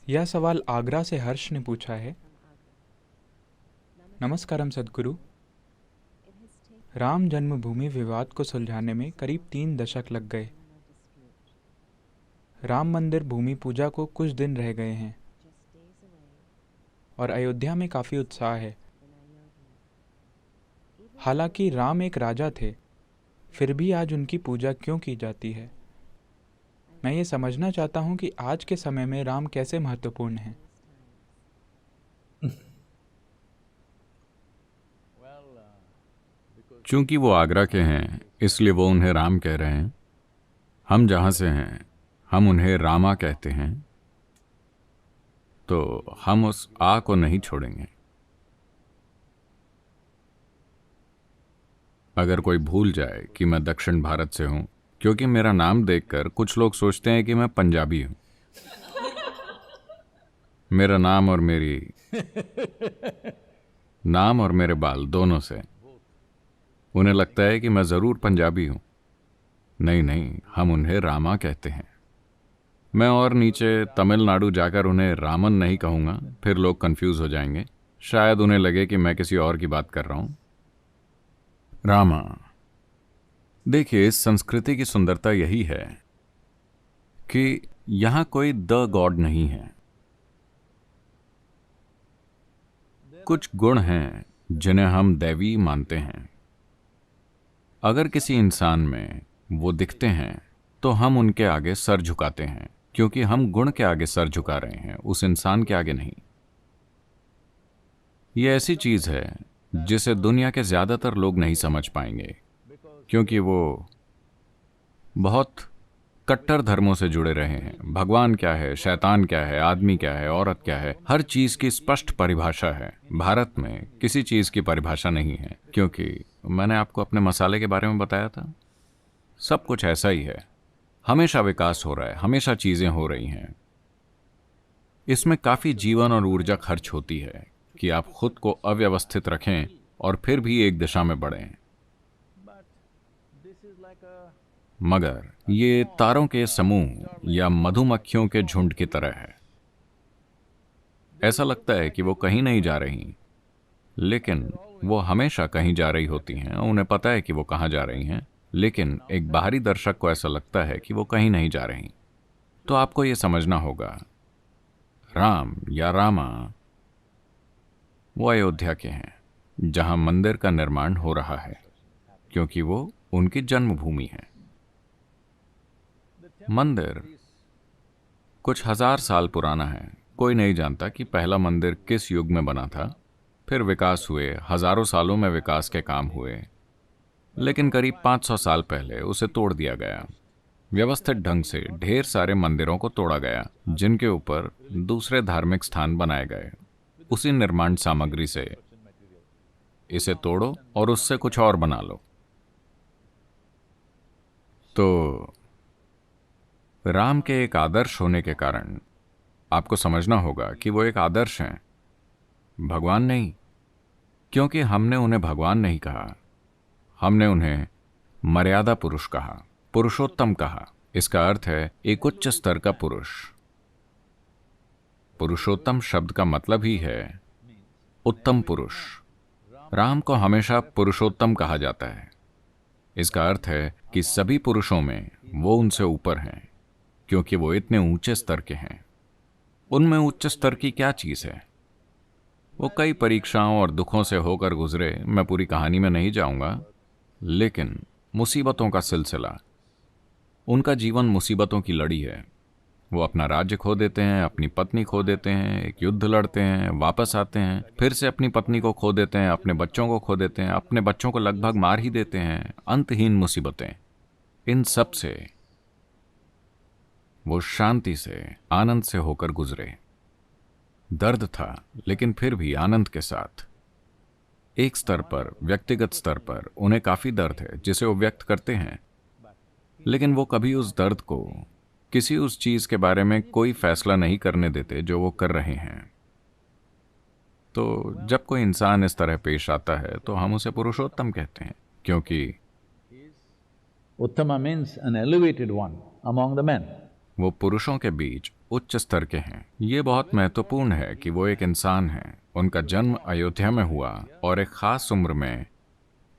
यह सवाल आगरा से हर्ष ने पूछा है। नमस्कारम सद्गुरु। राम जन्मभूमि विवाद को सुलझाने में करीब 3 दशक लग गए। राम मंदिर भूमि पूजा को कुछ दिन रह गए हैं और अयोध्या में काफ़ी उत्साह है। हालांकि राम एक राजा थे, फिर भी आज उनकी पूजा क्यों की जाती है? मैं ये समझना चाहता हूँ कि आज के समय में राम कैसे महत्वपूर्ण हैं। चूंकि वो आगरा के हैं इसलिए वो उन्हें राम कह रहे हैं। हम जहां से हैं हम उन्हें रामा कहते हैं, तो हम उस आ को नहीं छोड़ेंगे। अगर कोई भूल जाए कि मैं दक्षिण भारत से हूं, क्योंकि मेरा नाम देखकर कुछ लोग सोचते हैं कि मैं पंजाबी हूं। मेरा नाम और मेरे बाल दोनों से उन्हें लगता है कि मैं जरूर पंजाबी हूं। नहीं नहीं, हम उन्हें रामा कहते हैं। मैं और नीचे तमिलनाडु जाकर उन्हें रामन नहीं कहूंगा, फिर लोग कंफ्यूज हो जाएंगे। शायद उन्हें लगे कि मैं किसी और की बात कर रहा हूं। रामा। देखिए, इस संस्कृति की सुंदरता यही है कि यहां कोई द गॉड नहीं है। कुछ गुण हैं जिन्हें हम दैवी मानते हैं। अगर किसी इंसान में वो दिखते हैं तो हम उनके आगे सर झुकाते हैं, क्योंकि हम गुण के आगे सर झुका रहे हैं, उस इंसान के आगे नहीं। ये ऐसी चीज है जिसे दुनिया के ज्यादातर लोग नहीं समझ पाएंगे, क्योंकि वो बहुत कट्टर धर्मों से जुड़े रहे हैं। भगवान क्या है, शैतान क्या है, आदमी क्या है, औरत क्या है, हर चीज की स्पष्ट परिभाषा है। भारत में किसी चीज की परिभाषा नहीं है, क्योंकि मैंने आपको अपने मसाले के बारे में बताया था। सब कुछ ऐसा ही है, हमेशा विकास हो रहा है, हमेशा चीजें हो रही हैं। इसमें काफी जीवन और ऊर्जा खर्च होती है कि आप खुद को अव्यवस्थित रखें और फिर भी एक दिशा में बढ़ें। मगर ये तारों के समूह या मधुमक्खियों के झुंड की तरह है। ऐसा लगता है कि वो कहीं नहीं जा रही, लेकिन वो हमेशा कहीं जा रही होती हैं। उन्हें पता है कि वो कहाँ जा रही हैं, लेकिन एक बाहरी दर्शक को ऐसा लगता है कि वो कहीं नहीं जा रही। तो आपको ये समझना होगा, राम या रामा वो अयोध्या के हैं, जहां मंदिर का निर्माण हो रहा है, क्योंकि वो उनकी जन्मभूमि है। मंदिर कुछ हजार साल पुराना है। कोई नहीं जानता कि पहला मंदिर किस युग में बना था। फिर विकास हुए, हजारों सालों में विकास के काम हुए, लेकिन करीब 500 साल पहले उसे तोड़ दिया गया। व्यवस्थित ढंग से ढेर सारे मंदिरों को तोड़ा गया, जिनके ऊपर दूसरे धार्मिक स्थान बनाए गए। उसी निर्माण सामग्री से इसे तोड़ो और उससे कुछ और बना लो। तो राम के एक आदर्श होने के कारण आपको समझना होगा कि वो एक आदर्श हैं, भगवान नहीं। क्योंकि हमने उन्हें भगवान नहीं कहा, हमने उन्हें मर्यादा पुरुष कहा, पुरुषोत्तम कहा। इसका अर्थ है एक उच्च स्तर का पुरुष। पुरुषोत्तम शब्द का मतलब ही है उत्तम पुरुष। राम को हमेशा पुरुषोत्तम कहा जाता है। इसका अर्थ है कि सभी पुरुषों में वो उनसे ऊपर हैं, क्योंकि वो इतने ऊंचे स्तर के हैं। उनमें उच्च स्तर की क्या चीज है? वो कई परीक्षाओं और दुखों से होकर गुजरे। मैं पूरी कहानी में नहीं जाऊंगा, लेकिन मुसीबतों का सिलसिला, उनका जीवन मुसीबतों की लड़ी है। वो अपना राज्य खो देते हैं, अपनी पत्नी खो देते हैं, एक युद्ध लड़ते हैं, वापस आते हैं, फिर से अपनी पत्नी को खो देते हैं, अपने बच्चों को खो देते हैं, अपने बच्चों को लगभग मार ही देते हैं। अंतहीन मुसीबतें। इन सब से वो शांति से, आनंद से होकर गुजरे। दर्द था, लेकिन फिर भी आनंद के साथ। एक स्तर पर, व्यक्तिगत स्तर पर उन्हें काफी दर्द है जिसे वो व्यक्त करते हैं, लेकिन वो कभी उस दर्द को किसी उस चीज के बारे में कोई फैसला नहीं करने देते जो वो कर रहे हैं। तो जब कोई इंसान इस तरह पेश आता है तो हम उसे पुरुषोत्तम कहते हैं, क्योंकि Uttama means an elevated one among the men. वो पुरुषों के बीच उच्च स्तर के हैं। ये बहुत महत्वपूर्ण है कि वो एक इंसान हैं। उनका जन्म अयोध्या में हुआ और एक खास उम्र में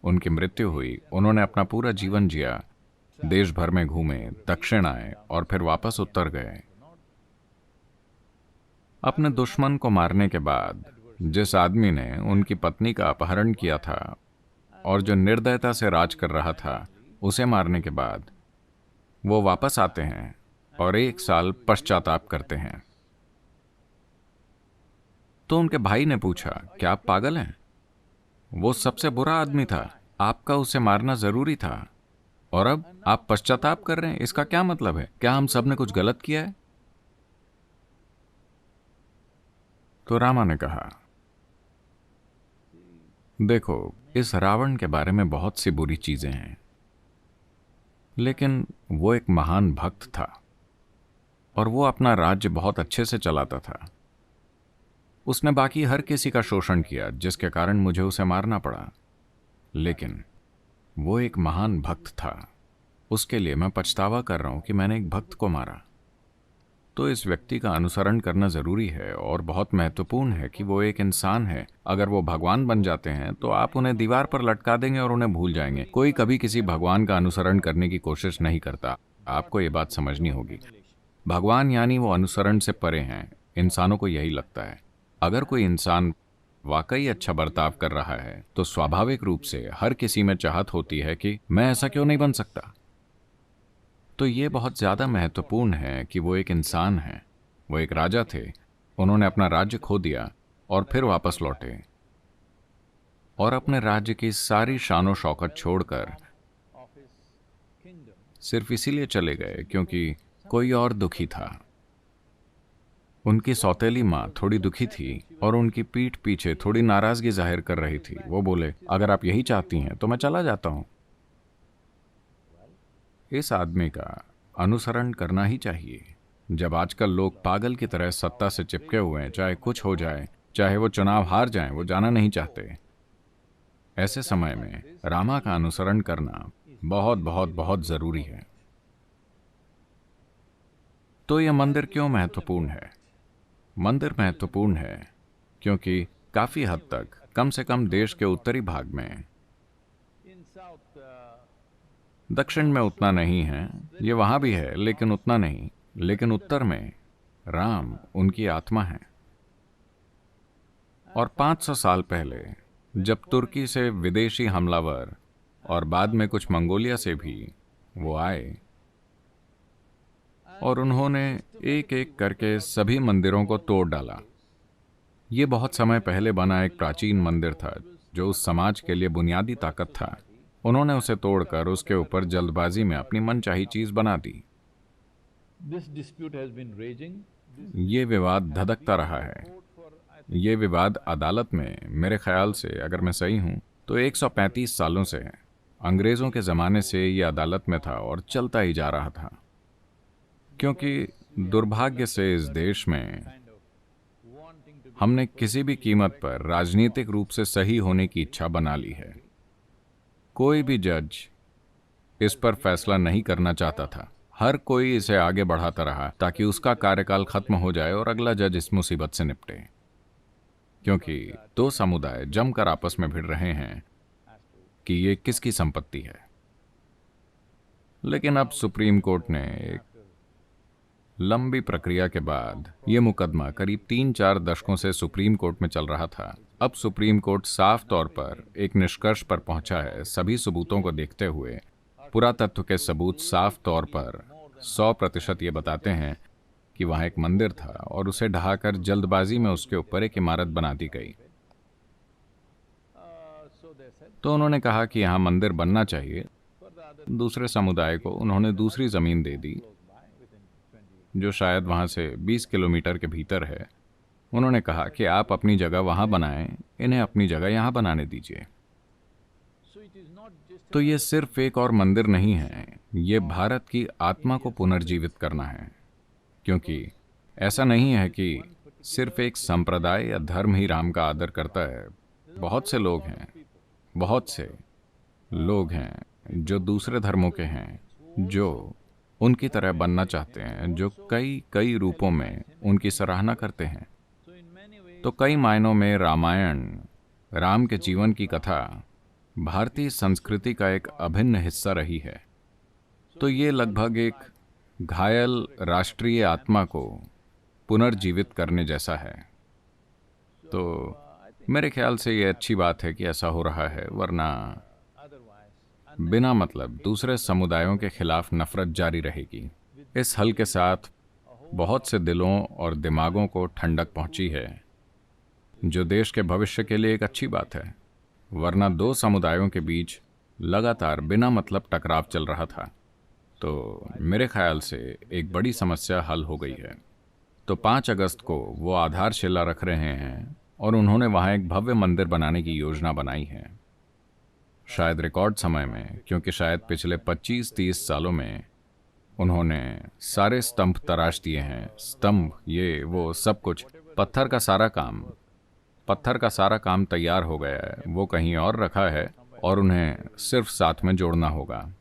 उनकी मृत्यु हुई। उन्होंने अपना पूरा जीवन जिया, देश भर में घूमे, दक्षिण आए और फिर वापस उत्तर गए। अपने दुश्मन को मारने के बाद जिस आदमी ने उनकी पत्नी का अपहरण किया था और जो निर्दयता से राज कर रहा था, उसे मारने के बाद वो वापस आते हैं और 1 साल पश्चाताप करते हैं। तो उनके भाई ने पूछा, क्या आप पागल हैं? वो सबसे बुरा आदमी था, आपका उसे मारना जरूरी था, और अब आप पश्चाताप कर रहे हैं। इसका क्या मतलब है? क्या हम सब ने कुछ गलत किया है? तो रामा ने कहा, देखो, इस रावण के बारे में बहुत सी बुरी चीजें हैं, लेकिन वो एक महान भक्त था और वो अपना राज्य बहुत अच्छे से चलाता था। उसने बाकी हर किसी का शोषण किया, जिसके कारण मुझे उसे मारना पड़ा, लेकिन वो एक महान भक्त था। उसके लिए मैं पछतावा कर रहा हूं कि मैंने एक भक्त को मारा। तो इस व्यक्ति का अनुसरण करना जरूरी है और बहुत महत्वपूर्ण है कि वो एक इंसान है। अगर वो भगवान बन जाते हैं तो आप उन्हें दीवार पर लटका देंगे और उन्हें भूल जाएंगे। कोई कभी किसी भगवान का अनुसरण करने की कोशिश नहीं करता। आपको ये बात समझनी होगी। भगवान यानी वो अनुसरण से परे हैं। इंसानों को यही लगता है। अगर कोई इंसान वाकई अच्छा बर्ताव कर रहा है तो स्वाभाविक रूप से हर किसी में चाहत होती है कि मैं ऐसा क्यों नहीं बन सकता। तो ये बहुत ज्यादा महत्वपूर्ण है कि वो एक इंसान है। वो एक राजा थे। उन्होंने अपना राज्य खो दिया और फिर वापस लौटे और अपने राज्य की सारी शानो शौकत छोड़कर सिर्फ इसीलिए चले गए क्योंकि कोई और दुखी था। उनकी सौतेली माँ थोड़ी दुखी थी और उनकी पीठ पीछे थोड़ी नाराजगी जाहिर कर रही थी। वो बोले, अगर आप यही चाहती हैं तो मैं चला जाता हूं। इस आदमी का अनुसरण करना ही चाहिए। जब आजकल लोग पागल की तरह सत्ता से चिपके हुए हैं, चाहे कुछ हो जाए, चाहे वो चुनाव हार जाएं, वो जाना नहीं चाहते। ऐसे समय में रामा का अनुसरण करना बहुत बहुत बहुत जरूरी है। तो यह मंदिर क्यों महत्वपूर्ण है? मंदिर महत्वपूर्ण है क्योंकि काफी हद तक, कम से कम देश के उत्तरी भाग में, दक्षिण में उतना नहीं है, ये वहां भी है लेकिन उतना नहीं, लेकिन उत्तर में राम उनकी आत्मा है। और 500 साल पहले जब तुर्की से विदेशी हमलावर और बाद में कुछ मंगोलिया से भी वो आए और उन्होंने एक एक करके सभी मंदिरों को तोड़ डाला। ये बहुत समय पहले बना एक प्राचीन मंदिर था जो उस समाज के लिए बुनियादी ताकत था। उन्होंने उसे तोड़कर उसके ऊपर जल्दबाजी में अपनी मनचाही चीज बना दी। ये विवाद धधकता रहा है। ये विवाद अदालत में, मेरे ख्याल से, अगर मैं सही हूं तो 135 सालों से है। अंग्रेजों के जमाने से ये अदालत में था और चलता ही जा रहा था, क्योंकि दुर्भाग्य से इस देश में हमने किसी भी कीमत पर राजनीतिक रूप से सही होने की इच्छा बना ली है। कोई भी जज इस पर फैसला नहीं करना चाहता था। हर कोई इसे आगे बढ़ाता रहा ताकि उसका कार्यकाल खत्म हो जाए और अगला जज इस मुसीबत से निपटे, क्योंकि दो समुदाय जमकर आपस में भिड़ रहे हैं कि ये किसकी संपत्ति है। लेकिन अब सुप्रीम कोर्ट ने एक लंबी प्रक्रिया के बाद, यह मुकदमा करीब 3-4 दशकों से सुप्रीम कोर्ट में चल रहा था। अब सुप्रीम कोर्ट साफ तौर पर एक निष्कर्ष पर पहुंचा है। सभी सबूतों को देखते हुए पुरातत्व के सबूत साफ तौर पर 100% ये बताते हैं कि वहां एक मंदिर था और उसे ढहाकर जल्दबाजी में उसके ऊपर एक इमारत बना दी गई। तो उन्होंने कहा कि यहां मंदिर बनना चाहिए। दूसरे समुदाय को उन्होंने दूसरी जमीन दे दी जो शायद वहां से 20 किलोमीटर के भीतर है। उन्होंने कहा कि आप अपनी जगह वहां बनाएं, इन्हें अपनी जगह यहां बनाने दीजिए। तो ये सिर्फ एक और मंदिर नहीं है, ये भारत की आत्मा को पुनर्जीवित करना है। क्योंकि ऐसा नहीं है कि सिर्फ एक संप्रदाय या धर्म ही राम का आदर करता है। बहुत से लोग हैं, बहुत से लोग हैं जो दूसरे धर्मों के हैं, जो उनकी तरह बनना चाहते हैं, जो कई कई रूपों में उनकी सराहना करते हैं। तो कई मायनों में रामायण, राम के जीवन की कथा, भारतीय संस्कृति का एक अभिन्न हिस्सा रही है। तो ये लगभग एक घायल राष्ट्रीय आत्मा को पुनर्जीवित करने जैसा है। तो मेरे ख्याल से ये अच्छी बात है कि ऐसा हो रहा है, वरना बिना मतलब दूसरे समुदायों के खिलाफ नफरत जारी रहेगी। इस हल के साथ बहुत से दिलों और दिमागों को ठंडक पहुंची है, जो देश के भविष्य के लिए एक अच्छी बात है। वरना दो समुदायों के बीच लगातार बिना मतलब टकराव चल रहा था। तो मेरे ख्याल से एक बड़ी समस्या हल हो गई है। तो 5 अगस्त को वो आधारशिला रख रहे हैं और उन्होंने वहाँ एक भव्य मंदिर बनाने की योजना बनाई है। शायद रिकॉर्ड समय में, क्योंकि शायद पिछले 25-30 सालों में उन्होंने सारे स्तंभ तराश दिए हैं। स्तंभ, ये वो सब कुछ, पत्थर का सारा काम तैयार हो गया है। वो कहीं और रखा है और उन्हें सिर्फ साथ में जोड़ना होगा।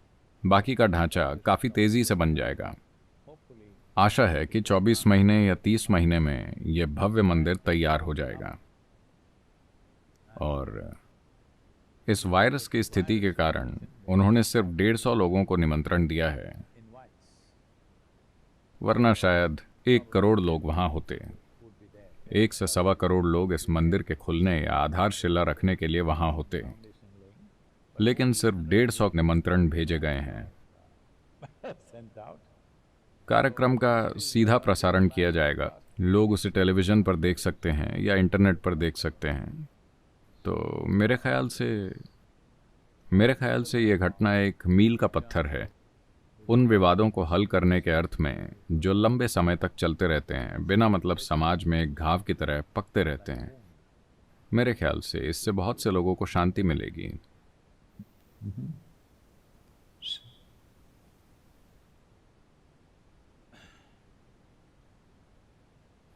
बाकी का ढांचा काफ़ी तेज़ी से बन जाएगा। आशा है कि 24 महीने या 30 महीने में यह भव्य मंदिर तैयार हो जाएगा। और इस वायरस की स्थिति के कारण उन्होंने सिर्फ 150 लोगों को निमंत्रण दिया है, वरना शायद 1 करोड़ लोग वहां होते। 1 से 1.25 करोड़ लोग इस मंदिर के खुलने या आधारशिला रखने के लिए वहां होते, लेकिन सिर्फ 150 निमंत्रण भेजे गए हैं। कार्यक्रम का सीधा प्रसारण किया जाएगा। लोग उसे टेलीविज़न पर देख सकते हैं या इंटरनेट पर देख सकते हैं। तो मेरे ख्याल से यह घटना एक मील का पत्थर है उन विवादों को हल करने के अर्थ में, जो लंबे समय तक चलते रहते हैं, बिना मतलब समाज में एक घाव की तरह पकते रहते हैं। मेरे ख्याल से इससे बहुत से लोगों को शांति मिलेगी।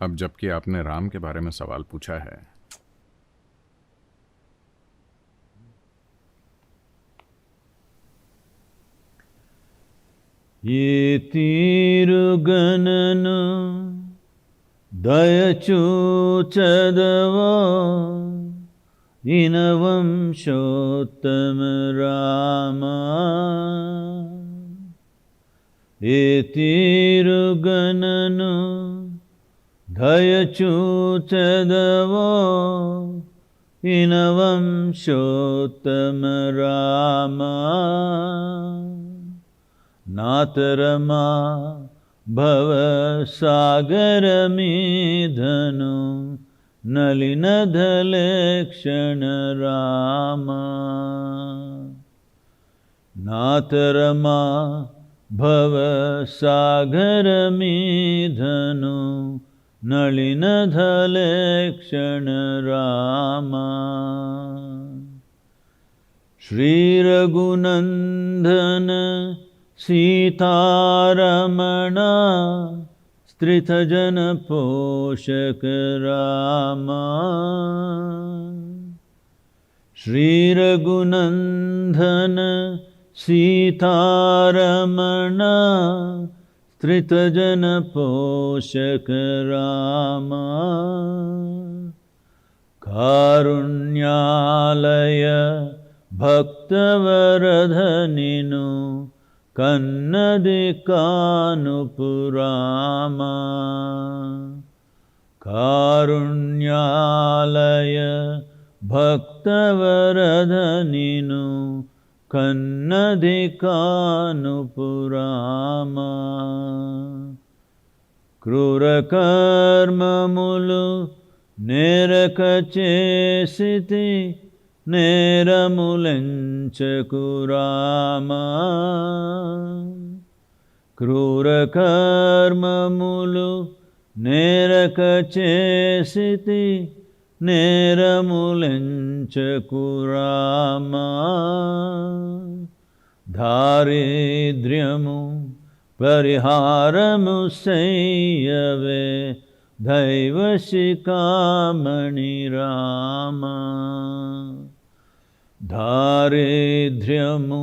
अब जबकि आपने राम के बारे में सवाल पूछा है, ये तीरुगणनु दयचूचदवा इनवंशोत्तम रामा। ये तीरुगणनु दयचूचदवा इनवंशोत्तम रामा। नातरमा भव सागरमीधनु नलिनधलेक्षण रामा। नातरमा भव सागरमीधनु नलिनधलेक्षण रामा। श्रीरघुनन्दन सीतारमणा स्त्रितजनपोषक रामा। श्रीरघुनन्दन सीतारमणा स्त्रितजनपोषक रामा। कारुण्यालय भक्तवरधनिनु कन्नदिकानुपुरामा। कारुण्यालय भक्तवरधनिनु कन्नदिकानुपुरामा। क्रूरकर्ममुलु नेरकचेसिति नेरमुलंचकुरामा। क्रूरकर्ममुलु नेरकचेसिति नेरमुलंचकुरामा। दारिद्र्यमु परिहारमु संयवे दैवशिखामणि रामा। दारिद्र्यमु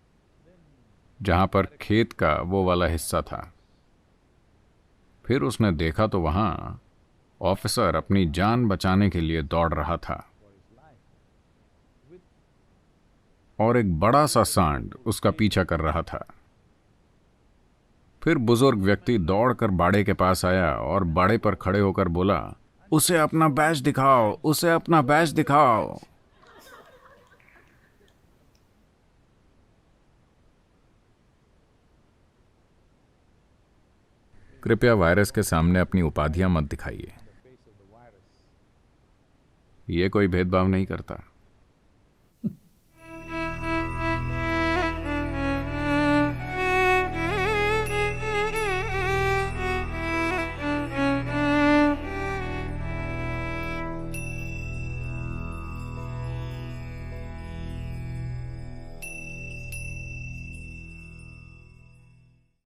जहां पर खेत का वो वाला हिस्सा था। फिर उसने देखा तो वहां ऑफिसर अपनी जान बचाने के लिए दौड़ रहा था और एक बड़ा सा सांड उसका पीछा कर रहा था। फिर बुजुर्ग व्यक्ति दौड़कर बाड़े के पास आया और बाड़े पर खड़े होकर बोला, उसे अपना बैज दिखाओ, उसे अपना बैज दिखाओ। कृपया वायरस के सामने अपनी उपाधियां मत दिखाइए। ये कोई भेदभाव नहीं करता।